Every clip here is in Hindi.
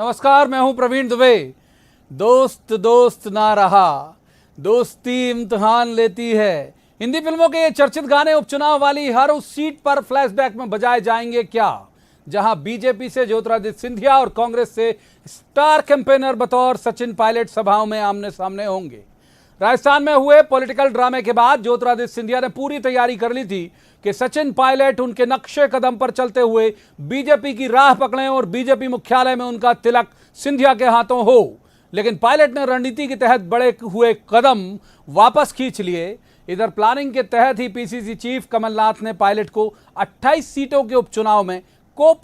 नमस्कार, मैं हूं प्रवीण दुबे। दोस्त दोस्त ना रहा, दोस्ती इम्तिहान लेती है। हिंदी फिल्मों के ये चर्चित गाने उपचुनाव वाली हर उस सीट पर फ्लैशबैक में बजाए जाएंगे क्या, जहां बीजेपी से ज्योतिरादित्य सिंधिया और कांग्रेस से स्टार कैंपेनर बतौर सचिन पायलट सभाओं में आमने सामने होंगे। राजस्थान में हुए पॉलिटिकल ड्रामे के बाद ज्योतिरादित्य सिंधिया ने पूरी तैयारी कर ली थी कि सचिन पायलट उनके नक्शे कदम पर चलते हुए बीजेपी की राह पकड़ें और बीजेपी मुख्यालय में उनका तिलक सिंधिया के हाथों हो। लेकिन पायलट ने रणनीति के तहत बड़े हुए कदम वापस खींच लिए। इधर प्लानिंग के तहत ही पीसीसी चीफ कमलनाथ ने पायलट को 28 सीटों के उपचुनाव में को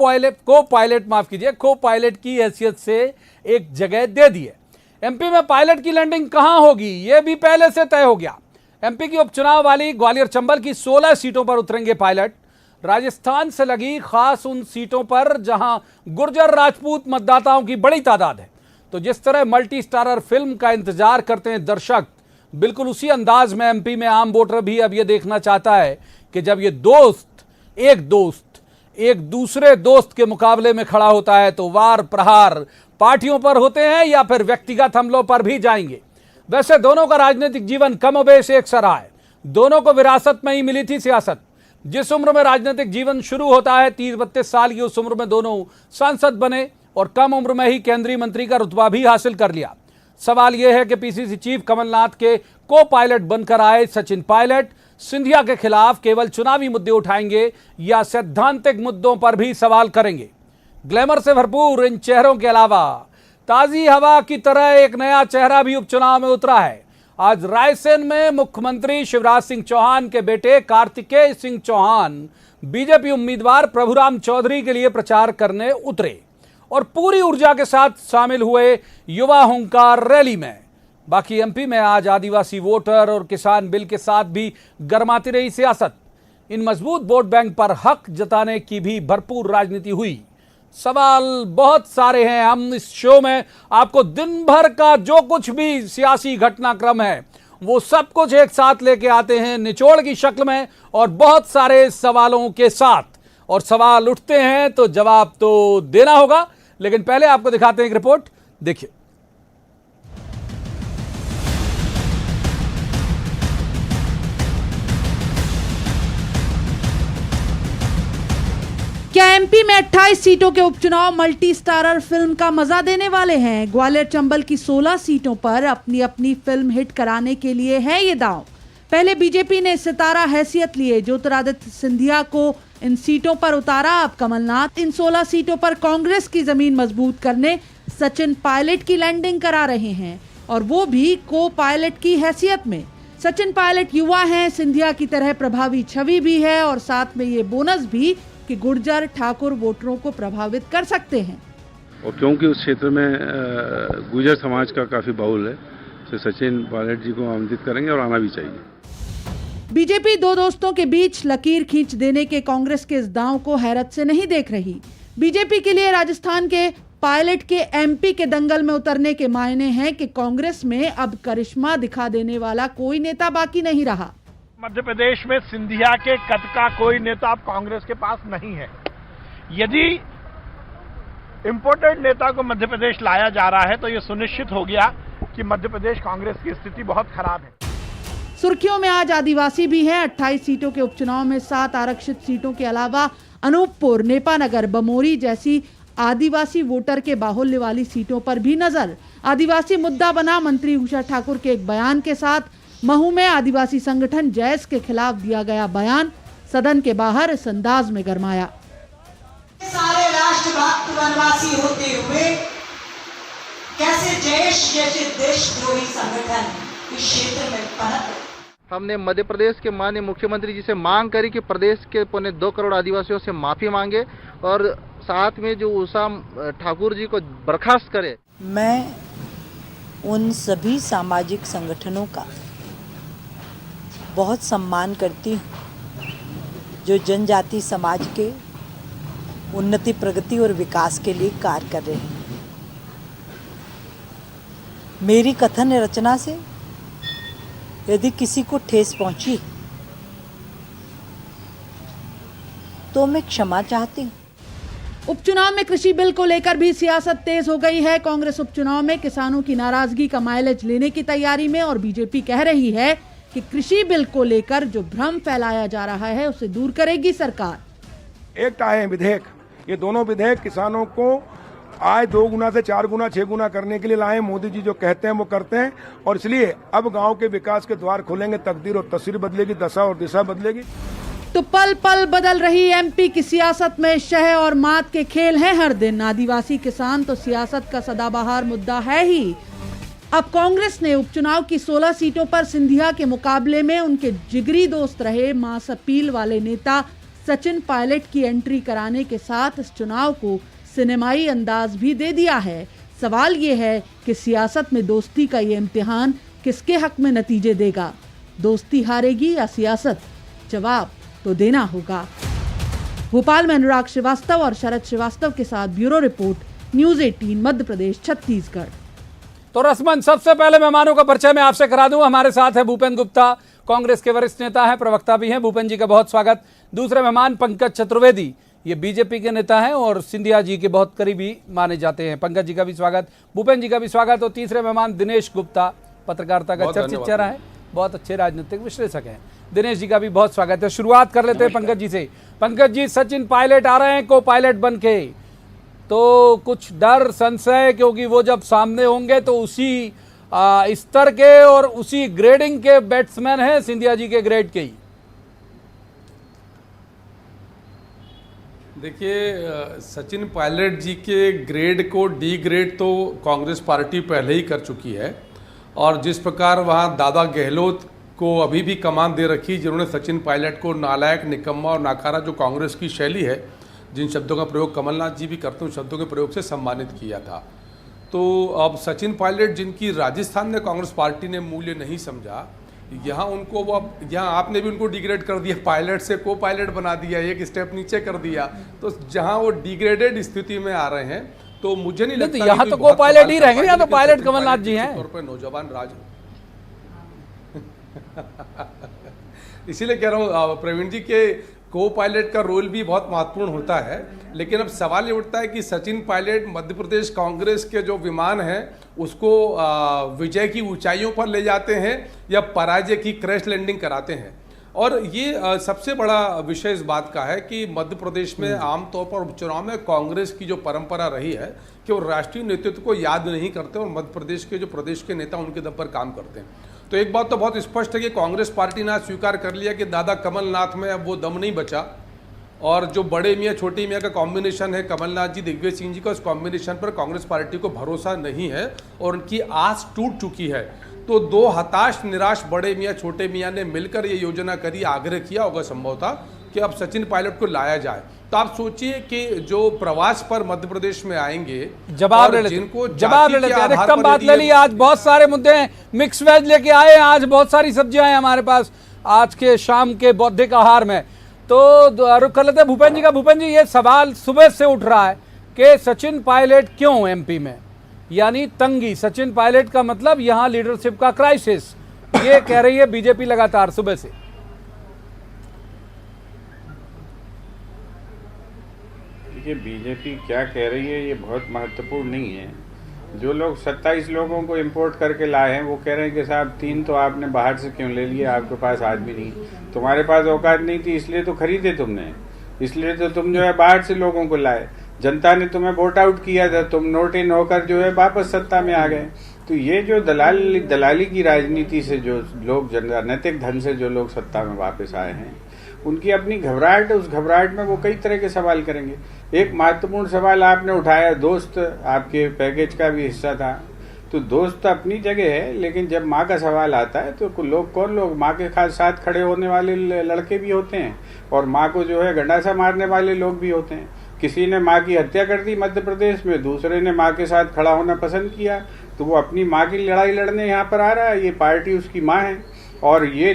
पायलट की हैसियत से एक जगह दे दी है। एमपी में पायलट की लैंडिंग कहां होगी, यह भी पहले से तय हो गया। एमपी की उपचुनाव वाली ग्वालियर चंबल की 16 सीटों पर उतरेंगे पायलट। राजस्थान से लगी खास उन सीटों पर जहां गुर्जर राजपूत मतदाताओं की बड़ी तादाद है। तो जिस तरह मल्टी स्टारर फिल्म का इंतजार करते हैं दर्शक, बिल्कुल उसी अंदाज में एमपी में आम वोटर भी अब यह देखना चाहता है कि जब ये दोस्त एक दूसरे दोस्त के मुकाबले में खड़ा होता है तो वार प्रहार पार्टियों पर होते हैं या फिर व्यक्तिगत हमलों पर भी जाएंगे। वैसे दोनों का राजनीतिक जीवन कमोबेश एक सा रहा है। दोनों को विरासत में ही मिली थी सियासत। जिस उम्र में राजनीतिक जीवन शुरू होता है, 30-32 साल की उस उम्र में दोनों सांसद बने और कम उम्र में ही केंद्रीय मंत्री का रुतबा भी हासिल कर लिया। सवाल यह है कि पीसीसी चीफ कमलनाथ के को पायलट बनकर आए सचिन पायलट सिंधिया के खिलाफ केवल चुनावी मुद्दे उठाएंगे या सैद्धांतिक मुद्दों पर भी सवाल करेंगे। ग्लैमर से भरपूर इन चेहरों के अलावा ताजी हवा की तरह एक नया चेहरा भी उपचुनाव में उतरा है। आज रायसेन में मुख्यमंत्री शिवराज सिंह चौहान के बेटे कार्तिकेय सिंह चौहान बीजेपी उम्मीदवार प्रभुराम चौधरी के लिए प्रचार करने उतरे और पूरी ऊर्जा के साथ शामिल हुए युवा हुंकार रैली में। बाकी एमपी में आज आदिवासी वोटर और किसान बिल के साथ भी गर्माती रही सियासत। इन मजबूत वोट बैंक पर हक जताने की भी भरपूर राजनीति हुई। सवाल बहुत सारे हैं। हम इस शो में आपको दिन भर का जो कुछ भी सियासी घटनाक्रम है वो सब कुछ एक साथ लेके आते हैं निचोड़ की शक्ल में और बहुत सारे सवालों के साथ। और सवाल उठते हैं तो जवाब तो देना होगा, लेकिन पहले आपको दिखाते हैं एक रिपोर्ट, देखिए। क्या एमपी में 28 सीटों के उपचुनाव मल्टी स्टारर फिल्म का मजा देने वाले हैं? ग्वालियर चंबल की 16 सीटों पर अपनी अपनी फिल्म हिट कराने के लिए है ये दांव। पहले बीजेपी ने सितारा हैसियत लिए ज्योतिरादित्य सिंधिया को इन सीटों पर उतारा। अब कमलनाथ इन 16 सीटों पर कांग्रेस की जमीन मजबूत करने सचिन पायलट की लैंडिंग करा रहे हैं, और वो भी को पायलट की हैसियत में। सचिन पायलट युवा हैं, सिंधिया की तरह प्रभावी छवि भी है और साथ में ये बोनस भी कि गुर्जर ठाकुर वोटरों को प्रभावित कर सकते हैं। और क्योंकि उस क्षेत्र में गुर्जर समाज का काफी बाहुल है, तो सचिन पायलट जी को आमंत्रित करेंगे और आना भी चाहिए। बीजेपी दो दोस्तों के बीच लकीर खींच देने के कांग्रेस के इस दांव को हैरत से नहीं देख रही। बीजेपी के लिए राजस्थान के पायलट के एमपी के दंगल में उतरने के मायने हैं कि कांग्रेस में अब करिश्मा दिखा देने वाला कोई नेता बाकी नहीं रहा। मध्य प्रदेश में सिंधिया के कद का कोई नेता अब कांग्रेस के पास नहीं है। यदि इंपोर्टेड नेता को मध्य प्रदेश लाया जा रहा है तो यह सुनिश्चित हो गया कि मध्य प्रदेश कांग्रेस की स्थिति बहुत खराब है। सुर्खियों में आज आदिवासी भी हैं। 28 सीटों के उपचुनाव में 7 आरक्षित सीटों के अलावा अनूपपुर, नेपानगर, बमोरी जैसी आदिवासी वोटर के बाहुल्य वाली सीटों पर भी नजर। आदिवासी मुद्दा बना मंत्री उषा ठाकुर के एक बयान के साथ। महू में आदिवासी संगठन जैस के खिलाफ दिया गया बयान सदन के बाहर इस अंदाज में गरमाया। सारे राष्ट्रभक्त वनवासी होते हुए कैसे जैश जैसे देशद्रोही संगठन इस क्षेत्र में पनप। हमने मध्य प्रदेश के माननीय मुख्यमंत्री जी से मांग करी कि प्रदेश के 2.25 करोड़ आदिवासियों से माफी मांगे और साथ में जो उषा ठाकुर जी को बर्खास्त करे। मैं उन सभी सामाजिक संगठनों का बहुत सम्मान करती हूँ जो जनजाति समाज के उन्नति, प्रगति और विकास के लिए कार्य कर रहे हैं। मेरी कथन रचना से यदि किसी को ठेस पहुंची तो मैं क्षमा चाहती हूँ। उपचुनाव में कृषि बिल को लेकर भी सियासत तेज हो गई है। कांग्रेस उपचुनाव में किसानों की नाराजगी का माइलेज लेने की तैयारी में और बीजेपी कह रही है कि कृषि बिल को लेकर जो भ्रम फैलाया जा रहा है उसे दूर करेगी सरकार। एक आए हैं विधेयक, ये दोनों विधेयक किसानों को आय 2 गुना से 4 गुना 6 गुना करने के लिए लाए। मोदी जी जो कहते हैं वो करते हैं और इसलिए अब गांव के विकास के द्वार खुलेंगे, तकदीर और तस्वीर बदलेगी, दशा और दिशा बदलेगी। तो पल पल बदल रही एमपी की सियासत में शह और मात के खेल हैं हर दिन। आदिवासी किसान तो सियासत का सदाबहार मुद्दा है ही। अब कांग्रेस ने उपचुनाव की 16 सीटों पर सिंधिया के मुकाबले में उनके जिगरी दोस्त रहे मास अपील वाले नेता सचिन पायलट की एंट्री कराने के साथ इस चुनाव को सिनेमाई अंदाज भी दे दिया है। सवाल ये है कि सियासत में दोस्ती का ये इम्तिहान किसके हक में नतीजे देगा? दोस्ती हारेगी या सियासत? जवाब तो देना होगा। भोपाल में अनुराग श्रीवास्तव और शरद श्रीवास्तव के साथ bureau report, news 18 Madhya Pradesh Chhattisgarh. तो रस्मन सबसे पहले मेहमानों का परिचय मैं आपसे करा दूं। हमारे साथ है भूपेन गुप्ता, कांग्रेस के वरिष्ठ नेता हैं, प्रवक्ता भी हैं। भूपेन जी का बहुत स्वागत। दूसरे मेहमान पंकज चतुर्वेदी, ये बीजेपी के नेता हैं और सिंधिया जी के बहुत करीबी माने जाते हैं। पंकज जी का भी स्वागत, भूपेन जी का भी स्वागत। और तीसरे मेहमान दिनेश गुप्ता, पत्रकारिता का चर्चित चेहरा है, बहुत अच्छे राजनीतिक विश्लेषक हैं। दिनेश जी का भी बहुत स्वागत है। शुरुआत कर लेते हैं पंकज जी से। पंकज जी, सचिन पायलट आ रहे हैं को पायलट बन के, तो कुछ डर संशय, क्योंकि वो जब सामने होंगे तो उसी स्तर के और उसी ग्रेडिंग के बैट्समैन हैं, सिंधिया जी के ग्रेड के ही। देखिए, सचिन पायलट जी के ग्रेड को डी ग्रेड तो कांग्रेस पार्टी पहले ही कर चुकी है और जिस प्रकार वहाँ दादा गहलोत को अभी भी कमान दे रखी, जिन्होंने सचिन पायलट को नालायक, निकम्मा और नाकारा, जो कांग्रेस की शैली है, जिन शब्दों का प्रयोग कमलनाथ जी भी करते हैं, उन शब्दों के प्रयोग से सम्मानित किया था। तो अब सचिन पायलट, जिनकी राजस्थान में कांग्रेस पार्टी ने मूल्य नहीं समझा, यहाँ उनको वो अब यहाँ आपने भी उनको डिग्रेड कर दिया, पायलट से को पायलट बना दिया, एक स्टेप नीचे कर दिया। तो जहाँ वो डिग्रेडेड स्थिति में आ रहे हैं, तो मुझे नहीं लगता यहाँ तो को पायलट ही रहेंगे, यहाँ तो पायलट कमलनाथ जी हैं। तौर पर नौजवान राज इसीलिए कह रहा हूँ प्रवीण जी के को पायलट का रोल भी बहुत महत्वपूर्ण होता है। लेकिन अब सवाल ये उठता है कि सचिन पायलट मध्य प्रदेश कांग्रेस के जो विमान हैं उसको विजय की ऊंचाइयों पर ले जाते हैं या पराजय की क्रैश लैंडिंग कराते हैं। और ये सबसे बड़ा विषय इस बात का है कि मध्य प्रदेश में आमतौर पर उपचुनाव में कांग्रेस की जो परंपरा रही है कि वो राष्ट्रीय नेतृत्व को याद नहीं करते और मध्य प्रदेश के जो प्रदेश के नेता उनके दम पर काम करते हैं। तो एक बात तो बहुत स्पष्ट है कि कांग्रेस पार्टी ने स्वीकार कर लिया कि दादा कमलनाथ में अब वो दम नहीं बचा और जो बड़े मियाँ छोटे मियाँ का कॉम्बिनेशन है, कमलनाथ जी दिग्विजय सिंह जी का, उस कॉम्बिनेशन पर कांग्रेस पार्टी को भरोसा नहीं है और उनकी आस टूट चुकी है। तो दो हताश निराश बड़े मियाँ छोटे मियाँ ने मिलकर ये योजना करी, आग्रह किया होगा संभवतः कि अब सचिन पायलट को लाया जाए। तो आप सोचिए कि जो प्रवास पर मध्य प्रदेश में आएंगे, जवाब ले लेते हैं, कम बात ले ली। आज बहुत सारे मुद्दे हैं, मिक्स वेज लेके आए हैं, आज बहुत सारी सब्जियां हैं हमारे पास आज के शाम के बौद्धिक आहार में। तो रुक कर लेते हैं भूपेन जी का। भूपेन जी, ये सवाल सुबह से उठ रहा है कि सचिन पायलट क्यों एमपी में, यानी तंगी, सचिन पायलट का मतलब यहाँ लीडरशिप का क्राइसिस, ये कह रही है बीजेपी लगातार सुबह से। देखिए, बीजेपी क्या कह रही है ये बहुत महत्वपूर्ण नहीं है। जो लोग 27 लोगों को इंपोर्ट करके लाए हैं वो कह रहे हैं कि साहब 3 तो आपने बाहर से क्यों ले लिए, आपके पास आदमी नहीं, तुम्हारे पास औकात नहीं थी इसलिए तो खरीदे तुमने, इसलिए तो तुम जो है बाहर से लोगों को लाए, जनता ने तुम्हें वोट आउट किया था, तुम नोट इन होकर जो है वापस सत्ता में आ गए। तो ये जो दलाली की राजनीति से जो लोग राजनीतिक धन से जो लोग सत्ता में वापस आए हैं, उनकी अपनी घबराहट है। उस घबराहट में वो कई तरह के सवाल करेंगे। एक महत्वपूर्ण सवाल आपने उठाया, दोस्त आपके पैकेज का भी हिस्सा था। तो दोस्त अपनी जगह है, लेकिन जब माँ का सवाल आता है तो कौन लोग माँ के साथ खड़े होने वाले लड़के भी होते हैं और माँ को जो है गंडासा मारने वाले लोग भी होते हैं। किसी ने माँ की हत्या कर दी मध्य प्रदेश में, दूसरे ने माँ के साथ खड़ा होना पसंद किया, तो वो अपनी माँ की लड़ाई लड़ने यहाँ पर आ रहा है। ये पार्टी उसकी माँ है और ये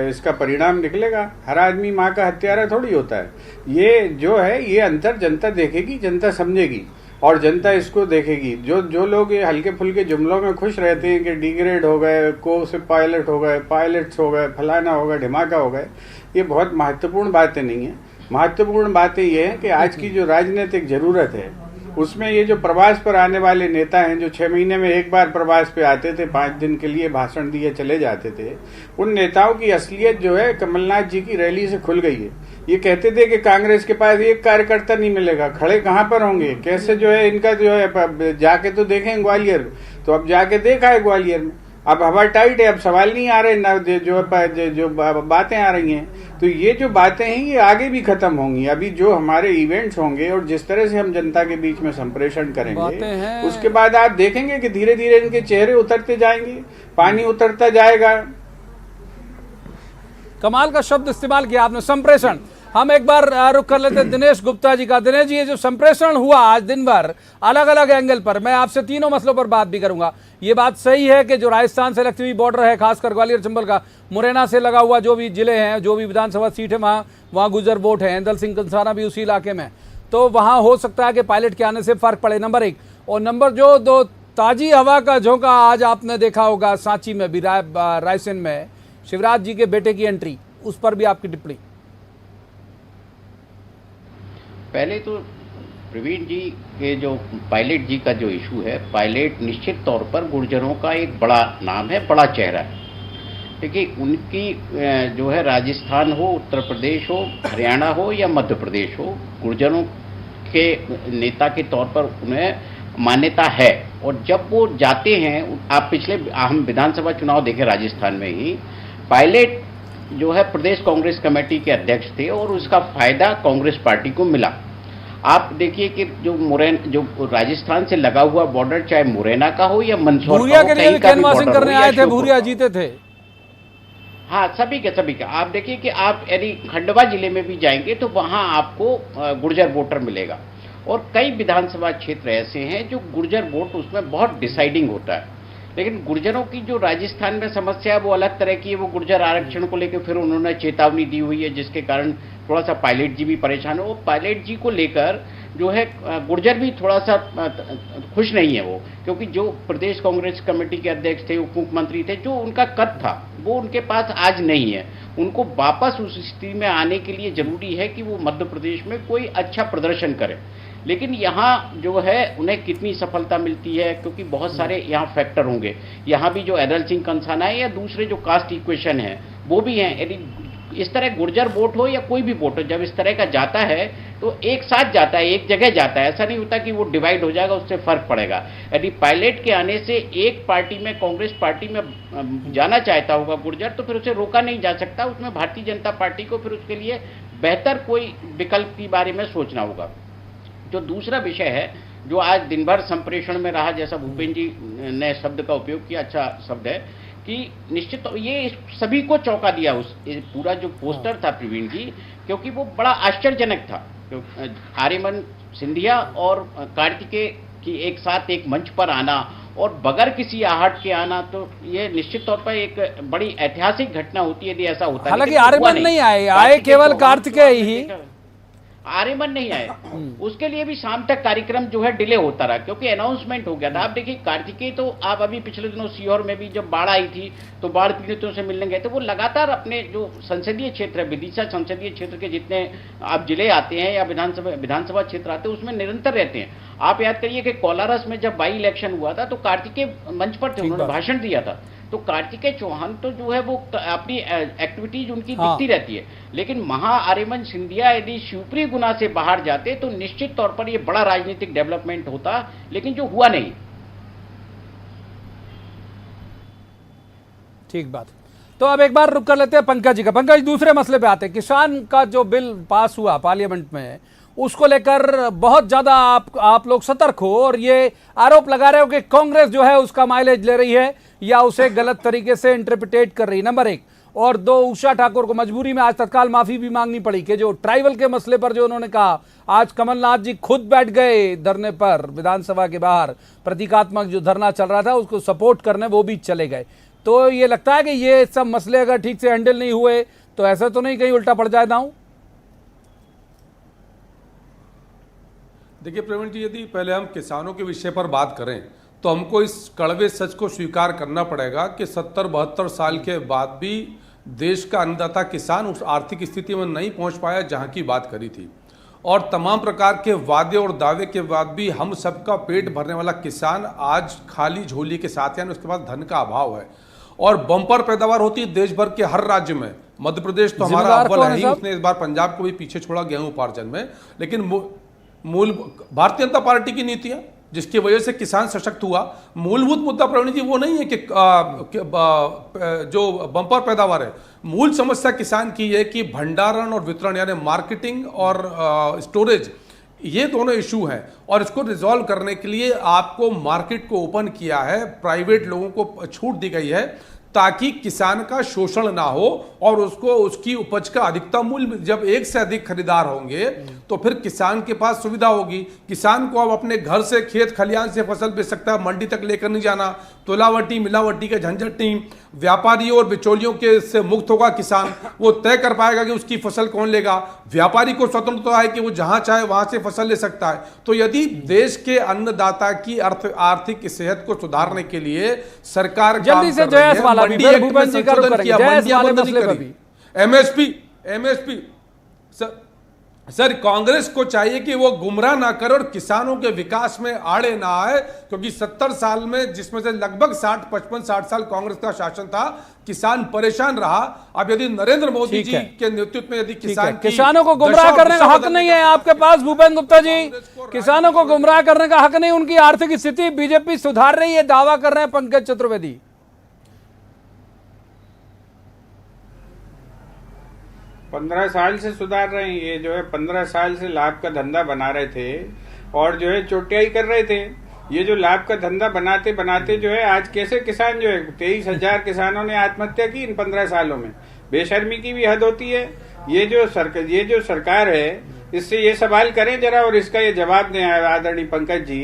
इसका परिणाम निकलेगा। हर आदमी माँ का हत्यारा थोड़ी होता है। ये जो है ये अंतर जनता देखेगी, जनता समझेगी और जनता इसको देखेगी। जो लोग ये हल्के फुल्के जुमलों में खुश रहते हैं कि डिग्रेड हो गए, को से पायलट हो गए, पायलट्स हो गए, फलाना हो गए, ढिमाका हो गए, ये बहुत महत्वपूर्ण बातें नहीं है। महत्वपूर्ण बातें ये है कि आज की जो राजनीतिक जरूरत है उसमें ये जो प्रवास पर आने वाले नेता हैं, जो 6 महीने में एक बार प्रवास पे आते थे, 5 दिन के लिए भाषण दिए चले जाते थे, उन नेताओं की असलियत जो है कमलनाथ जी की रैली से खुल गई है। ये कहते थे कि कांग्रेस के पास एक कार्यकर्ता नहीं मिलेगा, खड़े कहाँ पर होंगे, कैसे जो है इनका जो है जाके तो देखें ग्वालियर, तो अब जाके देखा है ग्वालियर में, अब हवा टाइट है, अब सवाल नहीं आ रहे ना, जो बातें आ रही हैं, तो ये जो बातें हैं ये आगे भी खत्म होंगी। अभी जो हमारे इवेंट्स होंगे और जिस तरह से हम जनता के बीच में संप्रेषण करेंगे, उसके बाद आप देखेंगे कि धीरे धीरे इनके चेहरे उतरते जाएंगे, पानी उतरता जाएगा। कमाल का शब्द इस्तेमाल किया आपने, संप्रेषण। हम एक बार रुख कर लेते दिनेश गुप्ता जी का। दिनेश जी, ये जो संप्रेषण हुआ आज दिन भर अलग अलग एंगल पर, मैं आपसे तीनों मसलों पर बात भी करूंगा। ये बात सही है कि जो राजस्थान से लगती हुई बॉर्डर है, खासकर ग्वालियर चंबल का, मुरैना से लगा हुआ जो भी जिले हैं, जो भी विधानसभा सीट है, वहाँ गुजर वोट है, दल सिंह कंसाना भी उसी इलाके में, तो वहाँ हो सकता है कि पायलट के आने से फर्क पड़े, नंबर 1। और नंबर दो, ताजी हवा का झोंका आज आपने देखा होगा सांची में भी, रायसेन में शिवराज जी के बेटे की एंट्री, उस पर भी आपकी टिप्पणी। पहले तो प्रवीण जी के जो पायलट जी का जो इशू है, पायलट निश्चित तौर पर गुर्जरों का एक बड़ा नाम है, बड़ा चेहरा है। देखिए, उनकी जो है राजस्थान हो, उत्तर प्रदेश हो, हरियाणा हो या मध्य प्रदेश हो, गुर्जरों के नेता के तौर पर उन्हें मान्यता है। और जब वो जाते हैं, आप पिछले हम विधानसभा चुनाव देखे राजस्थान में ही, पायलट जो है प्रदेश कांग्रेस कमेटी के अध्यक्ष थे और उसका फायदा कांग्रेस पार्टी को मिला। आप देखिए कि जो राजस्थान से लगा हुआ बॉर्डर, चाहे मुरैना का हो या मंदसौर का हो, कहीं का भी बॉर्डर करने आए थे, भूरिया जीते थे। हाँ, सभी का आप देखिए कि आप यदि खंडवा जिले में भी जाएंगे तो वहां आपको गुर्जर वोटर मिलेगा। और कई विधानसभा क्षेत्र ऐसे हैं जो गुर्जर वोट उसमें बहुत डिसाइडिंग होता है। लेकिन गुर्जरों की जो राजस्थान में समस्या है वो अलग तरह की है। वो गुर्जर आरक्षण को लेकर फिर उन्होंने चेतावनी दी हुई है, जिसके कारण थोड़ा सा पायलट जी भी परेशान हो। पायलट जी को लेकर जो है गुर्जर भी थोड़ा सा खुश नहीं है वो, क्योंकि जो प्रदेश कांग्रेस कमेटी के अध्यक्ष थे, उप मुख्यमंत्री थे, जो उनका कद था वो उनके पास आज नहीं है। उनको वापस उस स्थिति में आने के लिए जरूरी है कि वो मध्य प्रदेश में कोई अच्छा प्रदर्शन करे। लेकिन यहाँ जो है उन्हें कितनी सफलता मिलती है, क्योंकि बहुत सारे यहाँ फैक्टर होंगे। यहाँ भी जो दल सिंह कंसाना है या दूसरे जो कास्ट इक्वेशन है वो भी हैं। यदि इस तरह गुर्जर वोट हो या कोई भी वोट हो, जब इस तरह का जाता है तो एक साथ जाता है, एक जगह जाता है, ऐसा नहीं होता कि वो डिवाइड हो जाएगा, उससे फर्क पड़ेगा। यदि पायलट के आने से एक पार्टी में, कांग्रेस पार्टी में जाना चाहता होगा गुर्जर, तो फिर उसे रोका नहीं जा सकता। उसमें भारतीय जनता पार्टी को फिर उसके लिए बेहतर कोई विकल्प के बारे में सोचना होगा। जो दूसरा विषय है जो आज दिन भर संप्रेषण में रहा, जैसा भूपेंद्र जी ने शब्द का उपयोग किया, अच्छा शब्द है कि निश्चित ये सभी को चौंका दिया। उस पूरा जो पोस्टर था प्रवीण जी, क्योंकि वो बड़ा आश्चर्यजनक था। आर्यमन सिंधिया और कार्तिकेय की एक साथ एक मंच पर आना और बगैर किसी आहट के आना, तो ये निश्चित तौर पर एक बड़ी ऐतिहासिक घटना होती है यदि ऐसा होता है। हालांकि आर्यमन नहीं आए केवल कार्तिकेय ही, आर्यमन नहीं आए। उसके लिए भी शाम तक कार्यक्रम जो है डिले होता रहा, क्योंकि अनाउंसमेंट हो गया था। आप देखिए कार्तिकेय तो आप अभी पिछले दिनों सीहोर में भी जब बाढ़ आई थी तो बाढ़ पीड़ितों से मिलने गए थे। वो लगातार अपने जो संसदीय क्षेत्र है, विदिशा संसदीय क्षेत्र के जितने आप जिले आते हैं या विधानसभा क्षेत्र आते हैं, उसमें निरंतर रहते हैं। आप याद करिए कि कोलारस में जब बाई इलेक्शन हुआ था तो कार्तिकेय मंच पर थे, उन्होंने भाषण दिया था। तो कार्तिकेय चौहान तो जो है वो अपनी एक्टिविटीज उनकी दिखती रहती है। लेकिन आर्यमन सिंधिया यदि शिवपुरी गुना से बाहर जाते तो निश्चित तौर पर ये बड़ा राजनीतिक डेवलपमेंट होता, लेकिन जो हुआ नहीं। ठीक बात। तो अब एक बार रुक कर लेते हैं पंकज जी का। पंकज, दूसरे मसले पे आते हैं। किसान का जो बिल पास हुआ पार्लियामेंट में, उसको लेकर बहुत ज्यादा आप लोग सतर्क हो और ये आरोप लगा रहे हो कि कांग्रेस जो है उसका माइलेज ले रही है या उसे गलत तरीके से इंटरप्रिटेट कर रही है, नंबर 1। और 2, उषा ठाकुर को मजबूरी में आज तत्काल माफी भी मांगनी पड़ी कि जो ट्राइबल के मसले पर जो उन्होंने कहा, आज कमलनाथ जी खुद बैठ गए धरने पर विधानसभा के बाहर, प्रतीकात्मक जो धरना चल रहा था उसको सपोर्ट करने वो भी चले गए। तो ये लगता है कि ये सब मसले अगर ठीक से हैंडल नहीं हुए तो ऐसा तो नहीं कहीं उल्टा पड़ जाए दांव? देखिए प्रवीण जी, यदि पहले हम किसानों के विषय पर बात करें तो हमको इस कड़वे सच को स्वीकार करना पड़ेगा कि 70-72 साल के बाद भी देश का अन्नदाता किसान उस आर्थिक स्थिति में नहीं पहुंच पाया जहां की बात करी थी। और तमाम प्रकार के वादे और दावे के बाद भी हम सबका पेट भरने वाला किसान आज खाली झोली के साथ है, उसके पास धन का अभाव है। और बम्पर पैदावार होती है देश भर के हर राज्य में। मध्य प्रदेश तो हमारा अव्वल है ही, उसने इस बार पंजाब को भी पीछे छोड़ा गेहूं उपार्जन में। लेकिन मूल भारतीय जनता पार्टी की नीति है जिसकी वजह से किसान सशक्त हुआ। मूलभूत मुद्दा प्रवीण जी वो नहीं है कि जो बम्पर पैदावार है, मूल समस्या किसान की है कि भंडारण और वितरण यानी मार्केटिंग और स्टोरेज, ये दोनों इशू हैं। और इसको रिजॉल्व करने के लिए आपको मार्केट को ओपन किया है, प्राइवेट लोगों को छूट दी गई है ताकि किसान का शोषण ना हो और उसको उसकी उपज का अधिकतम मूल्य, जब एक से अधिक खरीदार होंगे तो फिर किसान के पास सुविधा होगी। किसान को अब अपने घर से खेत खलियान से फसल बेच सकता है, मंडी तक लेकर नहीं जाना, तुलावटी मिलावटी के झंझट नहीं, व्यापारियों और बिचौलियों के से मुक्त होगा किसान। वो तय कर पाएगा कि उसकी फसल कौन लेगा। व्यापारी को स्वतंत्रता है कि वो जहां चाहे वहां से फसल ले सकता है। तो यदि देश के अन्नदाता की आर्थिक सेहत को सुधारने के लिए सरकार जल्दी से एमएसपी सर कांग्रेस को चाहिए कि वो गुमराह ना करे और किसानों के विकास में आड़े ना आए, क्योंकि 70 साल में जिसमें से लगभग 60 साल कांग्रेस का शासन था, किसान परेशान रहा। अब यदि नरेंद्र मोदी जी के नेतृत्व में यदि किसानों को गुमराह करने का हक नहीं है आपके पास भूपेंद्र गुप्ता जी, किसानों को गुमराह करने का हक नहीं। उनकी आर्थिक स्थिति बीजेपी सुधार रही है, दावा कर रहे हैं पंकज चतुर्वेदी। 15 साल से सुधार रहे हैं। ये जो है 15 साल से लाभ का धंधा बना रहे थे और जो है चोटियाई कर रहे थे। ये जो लाभ का धंधा बनाते बनाते जो है आज कैसे किसान जो है 23,000 किसानों ने आत्महत्या की इन 15 सालों में। बेशर्मी की भी हद होती है। ये जो सरकार है इससे ये सवाल करें जरा और इसका ये जवाब दें आदरणीय पंकज जी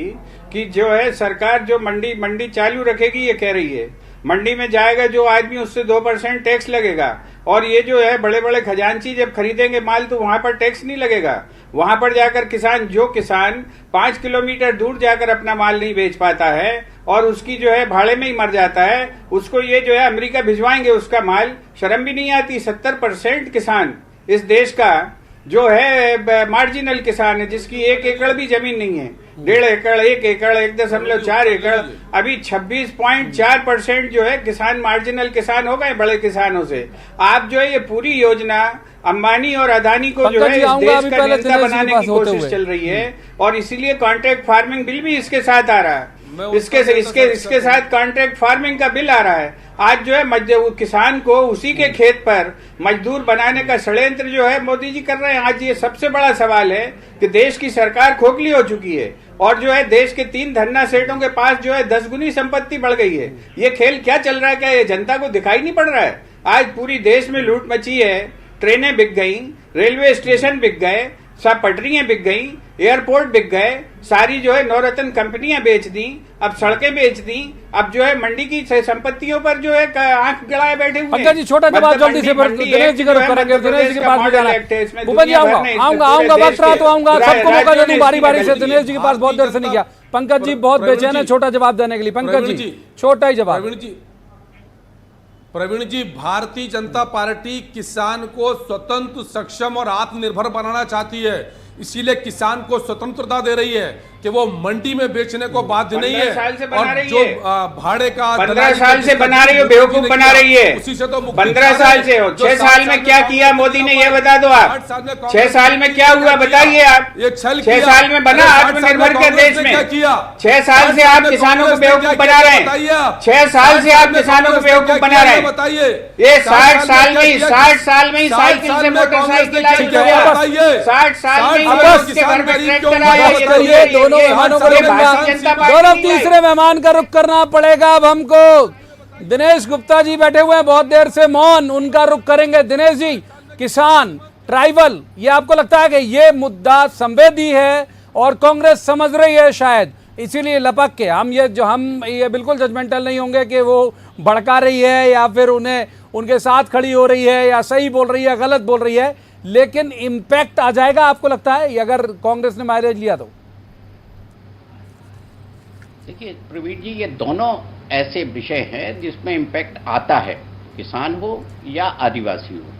कि जो है सरकार जो मंडी चालू रखेगी ये कह रही है, मंडी में जाएगा जो आदमी उससे 2% टैक्स लगेगा। और ये जो है बड़े बड़े खजांची जब खरीदेंगे माल तो वहां पर टैक्स नहीं लगेगा। वहां पर जाकर किसान 5 किलोमीटर दूर जाकर अपना माल नहीं बेच पाता है और उसकी जो है भाड़े में ही मर जाता है, उसको ये जो है अमेरिका भिजवाएंगे उसका माल। शर्म भी नहीं आती। 70% किसान इस देश का जो है मार्जिनल किसान है, जिसकी 1 एकड़ भी जमीन नहीं है। 1.5 एकड़, 1 एकड़, 1.4 एकड़। अभी 26.4% जो है किसान मार्जिनल किसान हो गए बड़े किसानों से। आप जो है ये पूरी योजना अंबानी और अदानी को जो है इस देश का नेता बनाने की कोशिश चल रही है और इसीलिए कॉन्ट्रैक्ट फार्मिंग बिल भी इसके साथ आ रहा है। इसके साथ कॉन्ट्रैक्ट फार्मिंग का बिल आ रहा है। आज जो है किसान को उसी के खेत पर मजदूर बनाने का षड्यंत्र जो है मोदी जी कर रहे हैं। आज ये सबसे बड़ा सवाल है कि देश की सरकार खोखली हो चुकी है और जो है देश के 3 धन्ना सेठों के पास जो है 10 गुनी संपत्ति बढ़ गई है। ये खेल क्या चल रहा है? क्या ये जनता को दिखाई नहीं पड़ रहा है? आज पूरी देश में लूट मची है। ट्रेनें बिक गई, रेलवे स्टेशन बिक गए, सब पटरियां बिक गई, एयरपोर्ट बिक गए, सारी जो है नवरत्न कंपनियां बेच दी, अब सड़कें बेच दी, अब जो है मंडी की संपत्तियों पर जो है आंख गड़ाए बैठे हुए। पंकज जी छोटा जवाब जल्दी से दिनेश जी को करेंगे, दिनेश जी के पास में जाना है। भूपेंद्र जी आऊंगा वक्त रहा तो आऊंगा, सबको मौका दे दूं बारी बारी से। दिनेश जी के पास बहुत देर से नहीं गया। पंकज जी बहुत बेचैन है छोटा जवाब देने के लिए। पंकज जी छोटा ही जवाब। प्रवीण जी, भारतीय जनता पार्टी किसान को स्वतंत्र, सक्षम और आत्मनिर्भर बनाना चाहती है, इसीलिए किसान को स्वतंत्रता दे रही है कि वो मंडी में बेचने को बाध्य नहीं है। 15 साल से बना और रही जो है। भाड़े का 15 साल से बना रही हो, बेवकूफ बना रही है। उसी से तो 15 साल से हो। 6 साल में क्या किया मोदी ने ये बता दो आप। 6 साल में क्या हुआ बताइए आप। 6 साल में बना आत्मनिर्भर के देश में। 6 साल से आप किसानों को बेवकूफ बना रहे हैं। 6 साल से आप किसानों को बेवकूफ बना रहे हैं। बताइए ये 60 साल में ही साइकिल से मोटरसाइकिल आई। 60 साल में उसके घर में ट्रैक्टर आया। दोनों मेहमानों को गौरव तीसरे मेहमान का रुख करना पड़ेगा अब हमको। दिनेश गुप्ता जी बैठे हुए हैं बहुत देर से मौन, उनका रुख करेंगे। दिनेश जी, किसान, ट्राइबल, ये आपको लगता है कि ये मुद्दा संवेदी है और कांग्रेस समझ रही है शायद, इसीलिए लपक के हम ये बिल्कुल जजमेंटल नहीं होंगे कि वो भड़का रही है या फिर उन्हें उनके साथ खड़ी हो रही है या सही बोल रही है गलत बोल रही है, लेकिन इंपैक्ट आ जाएगा आपको लगता है अगर कांग्रेस ने माइलेज लिया तो? देखिए प्रवीण जी, ये दोनों ऐसे विषय हैं जिसमें इम्पैक्ट आता है। किसान हो या आदिवासी हो।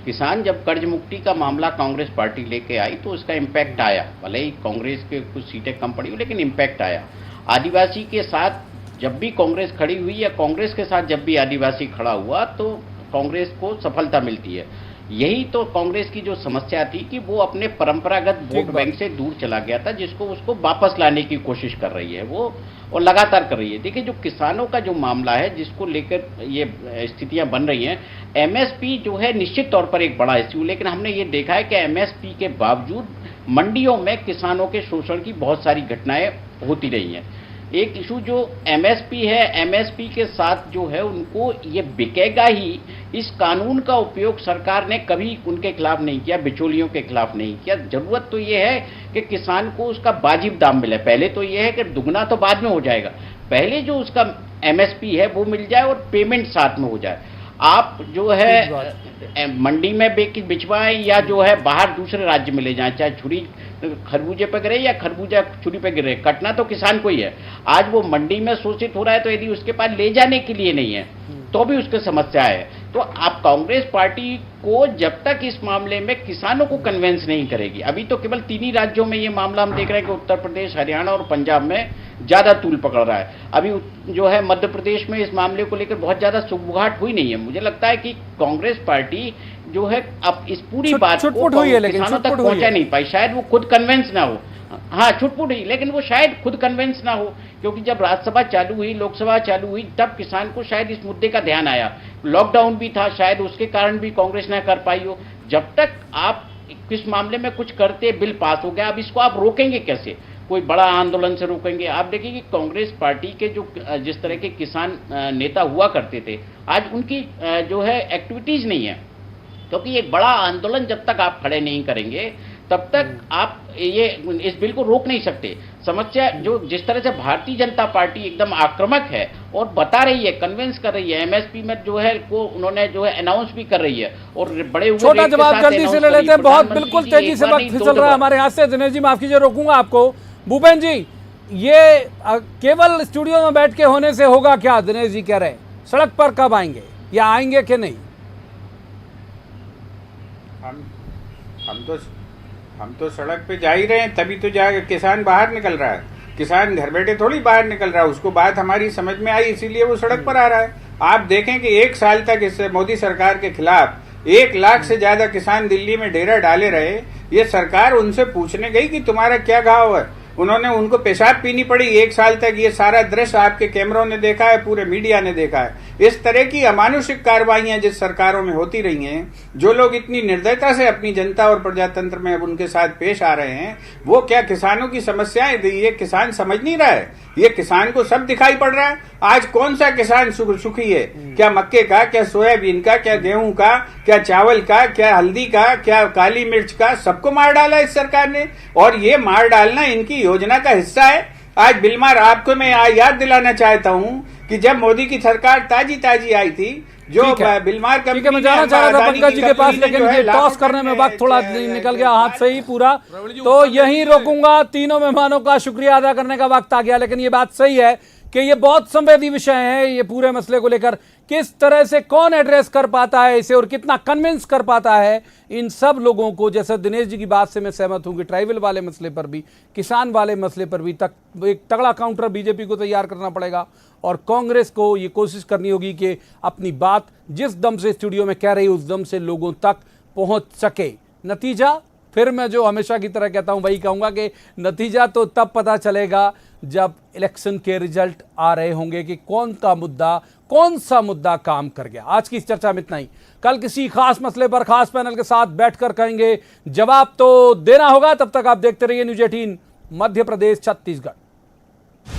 किसान जब कर्ज मुक्ति का मामला कांग्रेस पार्टी लेके आई तो उसका इम्पैक्ट आया, भले ही कांग्रेस के कुछ सीटें कम पड़ी हो लेकिन इम्पैक्ट आया। आदिवासी के साथ जब भी कांग्रेस खड़ी हुई या कांग्रेस के साथ जब भी आदिवासी खड़ा हुआ तो कांग्रेस को सफलता मिलती है। यही तो कांग्रेस की जो समस्या थी कि वो अपने परंपरागत वोट बैंक से दूर चला गया था, जिसको उसको वापस लाने की कोशिश कर रही है वो, और लगातार कर रही है। देखिए, जो किसानों का जो मामला है जिसको लेकर ये स्थितियां बन रही हैं, एमएसपी जो है निश्चित तौर पर एक बड़ा इश्यू, लेकिन हमने ये देखा है कि एमएसपी के बावजूद मंडियों में किसानों के शोषण की बहुत सारी घटनाएं होती रही हैं। एक इशू जो एमएसपी है, एमएसपी के साथ जो है उनको ये बिकेगा ही, इस कानून का उपयोग सरकार ने कभी उनके खिलाफ नहीं किया, बिचौलियों के खिलाफ नहीं किया। जरूरत तो ये है कि किसान को उसका वाजिब दाम मिले। पहले तो ये है कि दुगना तो बाद में हो जाएगा, पहले जो उसका एमएसपी है वो मिल जाए और पेमेंट साथ में हो जाए। आप जो है मंडी में बिचवाएं या जो है बाहर दूसरे राज्य में ले जाएं, चाहे छुरी खरबूजे पे गिरे या खरबूजा छुरी पे गिरे, कटना तो किसान को ही है। आज वो मंडी में शोषित हो रहा है तो यदि उसके पास ले जाने के लिए नहीं है तो भी उसकी समस्या है। तो आप कांग्रेस पार्टी को जब तक इस मामले में किसानों को कन्विंस नहीं करेगी, अभी तो केवल 3 ही राज्यों में ये मामला हम देख रहे हैं कि उत्तर प्रदेश, हरियाणा और पंजाब में ज्यादा तूल पकड़ रहा है। अभी जो है मध्य प्रदेश में इस मामले को लेकर बहुत ज्यादा सुगबुगाहट हुई नहीं है। मुझे लगता है कि कांग्रेस पार्टी जो है अब इस पूरी बात को किसानों तक पहुंचा नहीं पाई, शायद वो खुद कन्विंस ना हो। हाँ, छुटपुट हुई, लेकिन वो शायद खुद कन्विंस ना हो, क्योंकि जब राज्यसभा चालू हुई, लोकसभा चालू हुई, तब किसान को शायद इस मुद्दे का ध्यान आया। लॉकडाउन भी था, शायद उसके कारण भी कांग्रेस ना कर पाई हो। जब तक आप किस मामले में कुछ करते, बिल पास हो गया, अब इसको आप रोकेंगे कैसे? कोई बड़ा आंदोलन से रोकेंगे? आप देखिए कि कांग्रेस पार्टी के जो जिस तरह के किसान नेता हुआ करते थे, आज उनकी जो है एक्टिविटीज नहीं है, क्योंकि एक बड़ा आंदोलन जब तक आप खड़े नहीं करेंगे तब तक आप ये इस बिल को रोक नहीं सकते। समस्या जो जिस तरह से भारतीय जनता पार्टी एकदम आक्रामक है और बता रही है, कन्विंस कर रही है, एमएसपी में जो है को उन्होंने जो है अनाउंस भी कर रही है और बड़े हुए छोटा जवाब जल्दी से ले लेते हैं, बहुत बिल्कुल तेजी से वक्त फिसल रहा है हमारे हाथ से। दिनेश जी माफ कीजिए, रोकूंगा आपको। भूपेन जी, ये केवल स्टूडियो में बैठ के होने से होगा क्या? दिनेश जी कह रहे हैं सड़क पर कब आएंगे या आएंगे कि नहीं? हम तो सड़क पे जा ही रहे हैं, तभी तो जा किसान बाहर निकल रहा है। किसान घर बैठे थोड़ी बाहर निकल रहा है, उसको बात हमारी समझ में आई इसीलिए वो सड़क पर आ रहा है। आप देखें कि 1 साल तक इस मोदी सरकार के खिलाफ 1 लाख से ज्यादा किसान दिल्ली में डेरा डाले रहे। ये सरकार उनसे पूछने गई कि तुम्हारा क्या घाव है, उन्होंने उनको पेशाब पीनी पड़ी 1 साल तक। ये सारा दृश्य आपके कैमरों ने देखा है, पूरे मीडिया ने देखा है। इस तरह की अमानुषिक कार्रवाइयां जिस सरकारों में होती रही हैं, जो लोग इतनी निर्दयता से अपनी जनता और प्रजातंत्र में अब उनके साथ पेश आ रहे हैं, वो क्या किसानों की समस्याएं ये किसान समझ नहीं रहा है? ये किसान को सब दिखाई पड़ रहा है। आज कौन सा किसान सुखी है? क्या मक्के का, क्या सोयाबीन का, क्या गेहूं का, क्या चावल का, क्या हल्दी का, क्या काली मिर्च का, सबको मार डाला इस सरकार ने। और ये मार डालना इनकी योजना का हिस्सा है। आज बिलमार, आपको मैं याद दिलाना चाहता हूं कि जब मोदी की सरकार ताजी आई थी, जो बिलमार कंपनी, मैं जाना चाह रहा था पंकज जी के पास, लेकिन ये टॉस करने में वक्त थोड़ा निकल गया हाथ से ही पूरा, तो यहीं रोकूंगा। तीनों मेहमानों का शुक्रिया अदा करने का वक्त आ गया। लेकिन ये बात सही है कि ये बहुत संवेदी विषय है, ये पूरे मसले को लेकर किस तरह से कौन एड्रेस कर पाता है इसे और कितना कन्विंस कर पाता है इन सब लोगों को। जैसे दिनेश जी की बात से मैं सहमत हूं कि ट्राइबल वाले मसले पर भी, किसान वाले मसले पर भी एक तगड़ा काउंटर बीजेपी को तैयार करना पड़ेगा और कांग्रेस को ये कोशिश करनी होगी कि अपनी बात जिस दम से स्टूडियो में कह रही है उस दम से लोगों तक पहुंच सके। नतीजा फिर मैं जो हमेशा की तरह कहता हूं वही कहूंगा कि नतीजा तो तब पता चलेगा जब इलेक्शन के रिजल्ट आ रहे होंगे कि कौन सा मुद्दा काम कर गया। आज की इस चर्चा में इतना ही। कल किसी खास मसले पर खास पैनल के साथ बैठकर कहेंगे, जवाब तो देना होगा। तब तक आप देखते रहिए न्यूज़ 18 मध्य प्रदेश छत्तीसगढ़।